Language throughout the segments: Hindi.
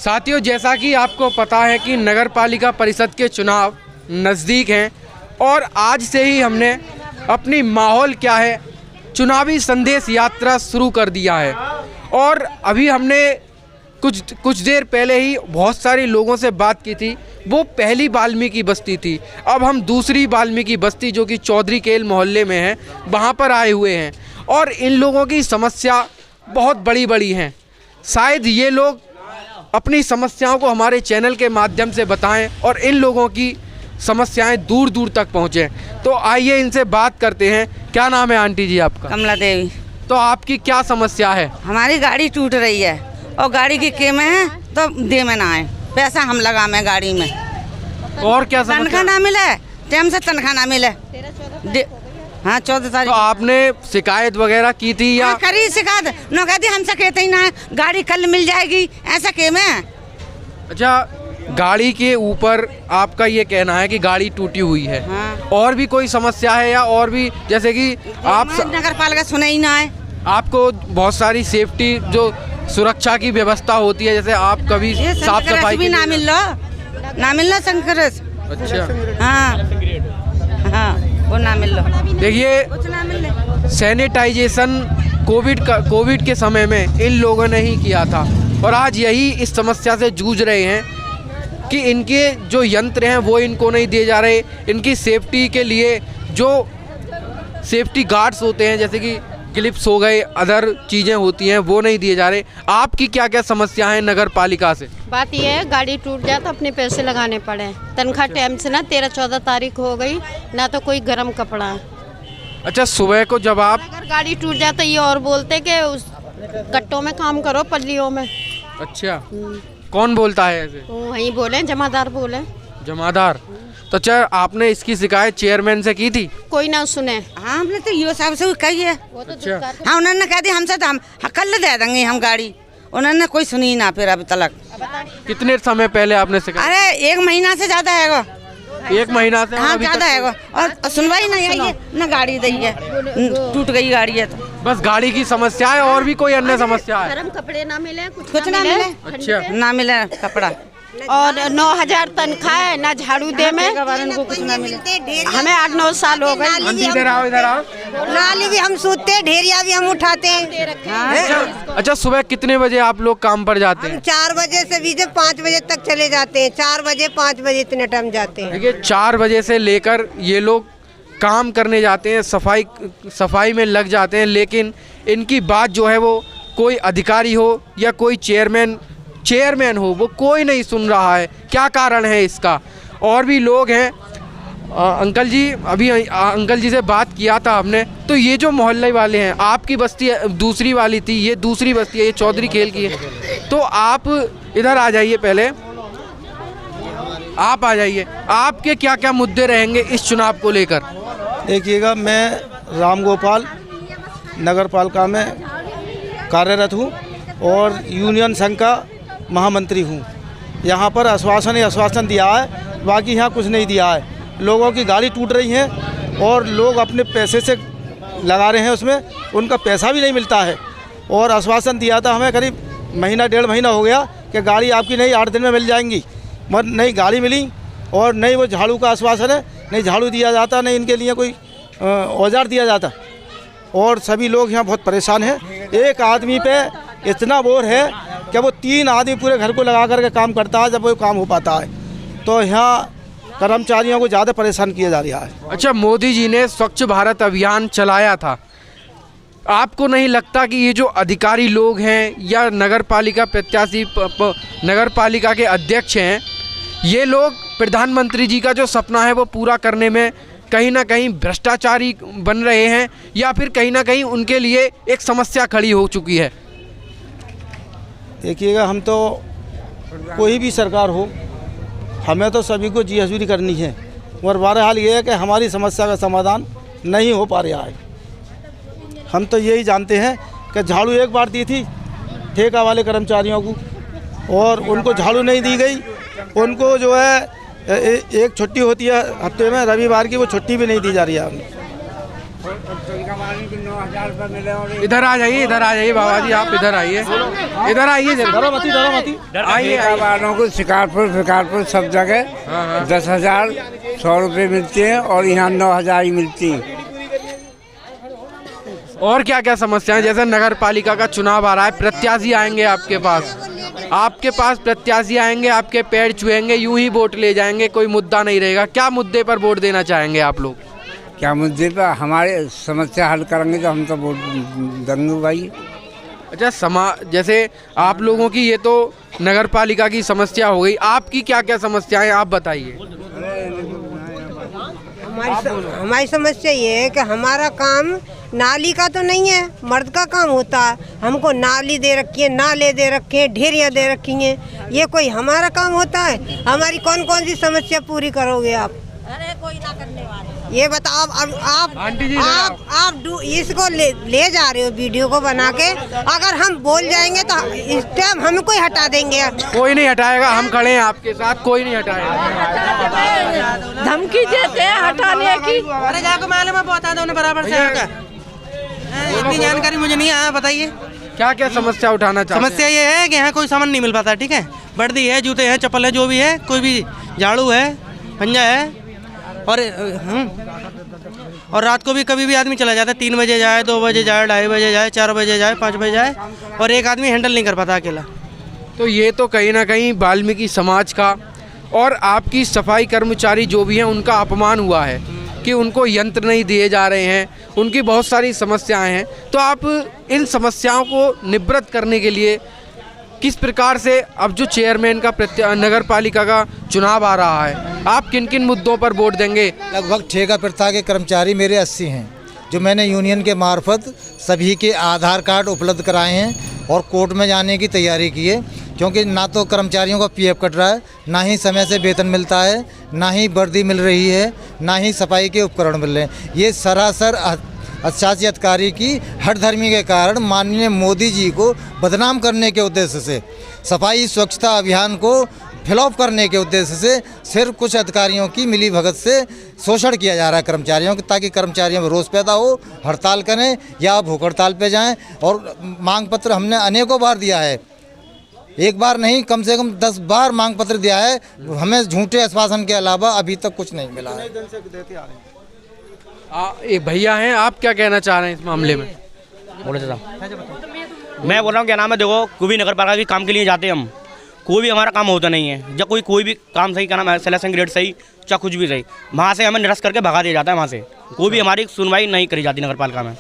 साथियों, जैसा कि आपको पता है कि नगर पालिका परिषद के चुनाव नज़दीक हैं और आज से ही हमने अपनी माहौल क्या है चुनावी संदेश यात्रा शुरू कर दिया है। और अभी हमने कुछ देर पहले ही बहुत सारे लोगों से बात की थी। वो पहली वाल्मीकि बस्ती थी। अब हम दूसरी वाल्मीकि बस्ती जो कि चौधरी केल मोहल्ले में है वहाँ पर आए हुए हैं और इन लोगों की समस्या बहुत बड़ी बड़ी हैं। शायद ये लोग अपनी समस्याओं को हमारे चैनल के माध्यम से बताएं और इन लोगों की समस्याएं दूर दूर तक पहुंचें। तो आइए इनसे बात करते हैं। क्या नाम है आंटी जी आपका? कमला देवी। तो आपकी क्या समस्या है? हमारी गाड़ी टूट रही है और गाड़ी की कीमत है तो दे में ना आए, पैसा हम लगा में गाड़ी में। और क्या समस्या? तनख्वाह ना मिले, टाइम से तनख्वाह ना मिले। हाँ 14 तारीख। तो आपने शिकायत वगैरह की थी या? हाँ, करी शिकायत। नो कहती हमसे कहते ही ना है, गाड़ी कल मिल जाएगी, ऐसा केम है। अच्छा, गाड़ी के ऊपर आपका ये कहना है कि गाड़ी टूटी हुई है। हाँ। और भी कोई समस्या है या और भी, जैसे कि आप नगर पालिका सुने ही ना है। आपको बहुत सारी सेफ्टी जो सुरक्षा की व्यवस्था होती है, जैसे आप कभी साफ सफाई भी ना मिल लो, ना मिलना शंकर। अच्छा, हाँ वो ना मिल लो। देखिए, सैनिटाइजेशन कोविड के समय में इन लोगों ने ही किया था और आज यही इस समस्या से जूझ रहे हैं कि इनके जो यंत्र हैं वो इनको नहीं दिए जा रहे। इनकी सेफ्टी के लिए जो सेफ्टी गार्ड्स होते हैं, जैसे कि ग्लिप्स हो गए, अदर चीज़ें होती हैं, वो नहीं दिए जा रहे। आपकी क्या क्या समस्या है नगर पालिका से? बात यह है, गाड़ी टूट जाए तो अपने पैसे लगाने पड़े। तनख्वाह टाइम से ना 13-14 तारीख हो गई, ना तो कोई गर्म कपड़ा है। अच्छा, सुबह को जब आप अगर गाड़ी टूट जाए तो ये और बोलते कि उस गट्टों में काम करो, पल्लियों में। अच्छा, कौन बोलता है ऐसे? तो वहीं बोले, जमादार बोले। जमादार। तो अच्छा, आपने इसकी शिकायत चेयरमैन से की थी? कोई ना सुने। हाँ हमने तो ये सब से कही है। वो तो अच्छा। हाँ उन्होंने कह दी हमसे तो हम कल दे देंगे हम गाड़ी। उन्होंने कोई सुनी ही ना फिर अभी तक। कितने समय पहले आपने शिकायत? अरे 1 महीना से ज्यादा है। 1 महीना से? हाँ ज्यादा है और सुनवाई नहीं आई है, न गाड़ी दी है, टूट गई गाड़ी है तो। बस गाड़ी की समस्या है और भी कोई अन्य समस्या है? गर्म कपड़े ना मिले, कुछ ना मिले। अच्छा, ना मिले कपड़ा और 9,000 तनख्वाह है, ना झाड़ू दे में। को कुछ ना मिले। हमें 8-9 साल हो गए। इधर आओ, इधर आओ। नाली भी हम सूतते, ढेरिया भी हम उठाते हैं। अच्छा, सुबह कितने बजे आप लोग काम पर जाते हैं? 4 बजे से भी 5 बजे तक चले जाते हैं। 4 बजे 5 बजे इतने टाइम जाते हैं। देखिए, 4 बजे से लेकर ये लोग काम करने जाते हैं, सफाई में लग जाते हैं, लेकिन इनकी बात जो है वो कोई अधिकारी हो या कोई चेयरमैन हो, वो कोई नहीं सुन रहा है। क्या कारण है इसका? और भी लोग हैं। अंकल जी, अभी अंकल जी से बात किया था हमने। तो ये जो मोहल्ले वाले हैं, आपकी बस्ती दूसरी वाली थी, ये दूसरी बस्ती है, ये चौधरी केल की है। तो आप इधर आ जाइए, पहले आप आ जाइए। आपके क्या क्या मुद्दे रहेंगे इस चुनाव को लेकर? देखिएगा, मैं राम गोपाल नगर पालिका में कार्यरत हूँ और यूनियन संघ का महामंत्री हूँ। यहाँ पर आश्वासन दिया है, बाकी यहाँ कुछ नहीं दिया है। लोगों की गाड़ी टूट रही है और लोग अपने पैसे से लगा रहे हैं, उसमें उनका पैसा भी नहीं मिलता है। और आश्वासन दिया था हमें, करीब 1.5 महीना हो गया कि गाड़ी आपकी नहीं 8 दिन में मिल जाएंगी, मगर नहीं गाड़ी मिली। और नहीं वो झाड़ू का आश्वासन है, नहीं झाड़ू दिया जाता, नहीं इनके लिए कोई औजार दिया जाता। और सभी लोग यहाँ बहुत परेशान हैं। एक आदमी पे इतना बोर है कि वो 3 आदमी पूरे घर को लगा करके काम करता है, जब वो काम हो पाता है। तो यहाँ कर्मचारियों को ज़्यादा परेशान किया जा रहा है। अच्छा, मोदी जी ने स्वच्छ भारत अभियान चलाया था। आपको नहीं लगता कि ये जो अधिकारी लोग हैं या नगर पालिका प्रत्याशी नगर पालिका के अध्यक्ष हैं, ये लोग प्रधानमंत्री जी का जो सपना है वो पूरा करने में कहीं ना कहीं भ्रष्टाचारी बन रहे हैं, या फिर कहीं ना कहीं उनके लिए एक समस्या खड़ी हो चुकी है? देखिएगा, हम तो कोई भी सरकार हो, हमें तो सभी को जी हजूरी करनी है। और बहरहाल ये है कि हमारी समस्या का समाधान नहीं हो पा रहा है। हम तो यही जानते हैं कि झाड़ू एक बार दी थी ठेका वाले कर्मचारियों को, और उनको झाड़ू नहीं दी गई। उनको जो है एक छुट्टी होती है हफ्ते में, रविवार की, वो छुट्टी भी नहीं दी जा रही है। इधर आ जाइए बाबा जी, आप इधर आइए आइए। वालों को शिकारपुर सब जगह 10,000 100 रुपये मिलते हैं और यहाँ 9,000 ही मिलती है। और क्या क्या समस्याएं, जैसे नगर पालिका का चुनाव आ रहा है, प्रत्याशी आएंगे आपके पास प्रत्याशी आएंगे, आपके पैर छुएंगे, यूं ही वोट ले जाएंगे, कोई मुद्दा नहीं रहेगा। क्या मुद्दे पर वोट देना चाहेंगे आप लोग? क्या मुद्दे पर हमारे समस्या हल करेंगे तो हम तो वोट देंगे भाई। अच्छा, जैसे आप लोगों की ये तो नगर पालिका की समस्या हो गई, आपकी क्या क्या समस्याएं आप बताइए। हमारी समस्या ये है कि हमारा काम नाली का तो नहीं है, मर्द का काम होता है। हमको नाली दे रखी है, नाले दे रखे हैं, ढेरियाँ दे रखी हैं, ये कोई हमारा काम होता है? हमारी कौन कौन सी समस्या पूरी करोगे आप? अरे कोई ना करने वाले। ये बताओ। अब आंटी जी, आप इसको ले जा रहे हो वीडियो को बना के। अगर हम बोल जाएंगे तो इस टाइम हमें कोई हटा देंगे? कोई नहीं हटाएगा, हम खड़े हैं आपके साथ, कोई नहीं हटाएगा। धमकी देते हैं हटाने की। अरे जाको मालूम है, बता दो बराबर से। इतनी जानकारी मुझे नहीं है, बताइए क्या क्या समस्या उठाना चाहते हैं? समस्या ये है कि यहाँ कोई सामान नहीं मिल पाता, ठीक है। वर्दी है, जूते हैं, चप्पल है, जो भी है, कोई भी झाड़ू है, पंजा है, और रात को भी कभी भी आदमी चला जाता है, 3 बजे जाए, 2 बजे जाए, 2:30 बजे जाए, 4 बजे जाए, 5 बजे जाए, और एक आदमी हैंडल नहीं कर पाता अकेला। तो ये तो कहीं ना कहीं वाल्मीकि समाज का और आपकी सफाई कर्मचारी जो भी हैं उनका अपमान हुआ है कि उनको यंत्र नहीं दिए जा रहे हैं, उनकी बहुत सारी समस्याएं हैं। तो आप इन समस्याओं को निवृत्त करने के लिए किस प्रकार से, अब जो चेयरमैन का नगर पालिका का चुनाव आ रहा है, आप किन किन मुद्दों पर वोट देंगे? लगभग ठेका प्रथा के कर्मचारी मेरे 80 हैं, जो मैंने यूनियन के मार्फत सभी के आधार कार्ड उपलब्ध कराए हैं और कोर्ट में जाने की तैयारी की है, क्योंकि ना तो कर्मचारियों का पीएफ कट रहा है, ना ही समय से वेतन मिलता है, ना ही वर्दी मिल रही है, ना ही सफाई के उपकरण मिल रहे हैं। ये सरासर शासी अधिकारी की हठधर्मी के कारण माननीय मोदी जी को बदनाम करने के उद्देश्य से, सफाई स्वच्छता अभियान को फ्लॉप करने के उद्देश्य से सिर्फ कुछ अधिकारियों की मिली भगत से शोषण किया जा रहा है कर्मचारियों का, ताकि कर्मचारियों में रोष पैदा हो, हड़ताल करें या भूख हड़ताल पे जाएं। और मांग पत्र हमने अनेकों बार दिया है, एक बार नहीं, कम से कम 10 बार मांग पत्र दिया है। हमें झूठे आश्वासन के अलावा अभी तक कुछ नहीं मिला है। एक भैया हैं, आप क्या कहना चाह रहे हैं इस मामले में? मैं बोल रहा हूँ, क्या नाम है, देखो कोई भी नगर पालिका के काम के लिए जाते हैं हम, कोई भी हमारा काम होता नहीं है। जब कोई भी काम सही, क्या नाम है, सिलेक्शन ग्रेड सही, चाहे कुछ भी सही, वहाँ से हमें निरस्त करके भगा दिया जाता है। वहाँ से कोई भी हमारी सुनवाई नहीं करी जाती नगर पालिका में।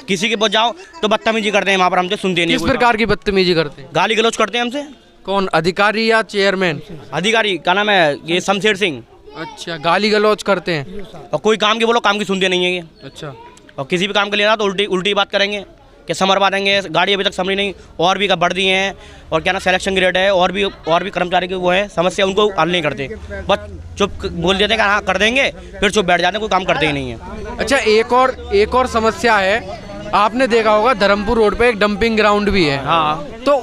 किसी के पास जाओ तो बदतमीजी करते हैं, वहाँ पर हमसे सुनते नहीं। किस प्रकार की बदतमीजी करते हैं? गाली गलौज करते हैं हमसे। कौन, अधिकारी या चेयरमैन? अधिकारी, क्या नाम है, ये शमशेर सिंह। अच्छा, गाली गलौज करते हैं। और कोई काम की बोलो, काम की सुनते नहीं है ये। अच्छा, और किसी भी काम के लिए ना तो उल्टी बात करेंगे कि समरवा देंगे, गाड़ी अभी तक समझी नहीं, और भी बढ़ दिए हैं, और क्या ना सिलेक्शन ग्रेड है, और भी कर्मचारी की वो है समस्या, उनको हल नहीं करते, बस चुप बोल देते हैं कि हाँ कर देंगे, फिर चुप बैठ जाते हैं, कोई काम करते ही नहीं है। अच्छा, एक और समस्या है, आपने देखा होगा धर्मपुर रोड पे एक डंपिंग ग्राउंड भी है। हाँ, तो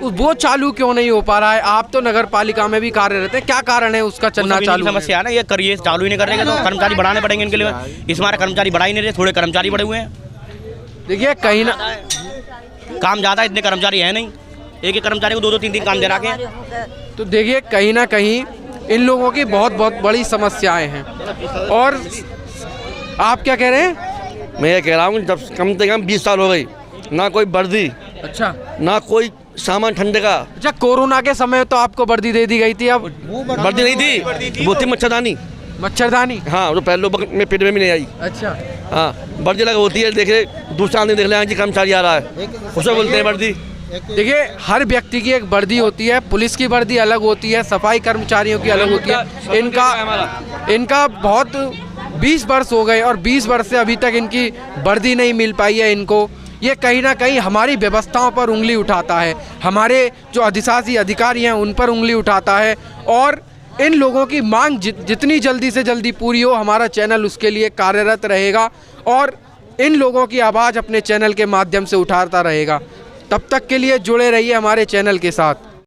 वो चालू क्यों नहीं हो पा रहा है? आप तो नगर पालिका में भी कार्यरत हैं, क्या कारण है उसका चलना चालू? समस्या है ना, ये करिए चालू ही नहीं कर रहे, तो कर्मचारी बढ़ाने पड़ेंगे इनके लिए। इस हमारे कर्मचारी बढ़ा ही नहीं रहे, थोड़े कर्मचारी बढ़े हुए हैं। देखिए, कहीं ना काम ज़्यादा, इतने कर्मचारी है नहीं, एक कर्मचारी को 2-2, 3-3 काम दे रखे हैं। तो देखिए, कहीं ना कहीं इन लोगों की बहुत बड़ी समस्याएं हैं। और आप क्या कह रहे हैं? मैं ये कह रहा हूँ, जब कम से कम 20 साल हो गई, ना कोई वर्दी, अच्छा, ना कोई सामान ठंडे का। अच्छा, कोरोना के समय तो आपको वर्दी दे दी गई थी, अब वर्दी नहीं थी, वो थी मच्छरदानी। हाँ, तो पहले लोग में पेट में भी नहीं आई। अच्छा, हाँ, वर्दी लगा होती है, देखे दूसरा आदमी देख लें जी कर्मचारी आ रहा है, उसे बोलते हैं वर्दी। देखिए, हर व्यक्ति की एक वर्दी होती है, पुलिस की वर्दी अलग होती है, सफाई कर्मचारियों की अलग होती है। इनका बहुत 20 वर्ष हो गए और 20 वर्ष से अभी तक इनकी वर्दी नहीं मिल पाई है इनको। ये कहीं ना कहीं हमारी व्यवस्थाओं पर उंगली उठाता है, हमारे जो अधिशासी अधिकारी हैं उन पर उंगली उठाता है। और इन लोगों की मांग जितनी जल्दी से जल्दी पूरी हो, हमारा चैनल उसके लिए कार्यरत रहेगा और इन लोगों की आवाज़ अपने चैनल के माध्यम से उठाता रहेगा। तब तक के लिए जुड़े रहिए हमारे चैनल के साथ।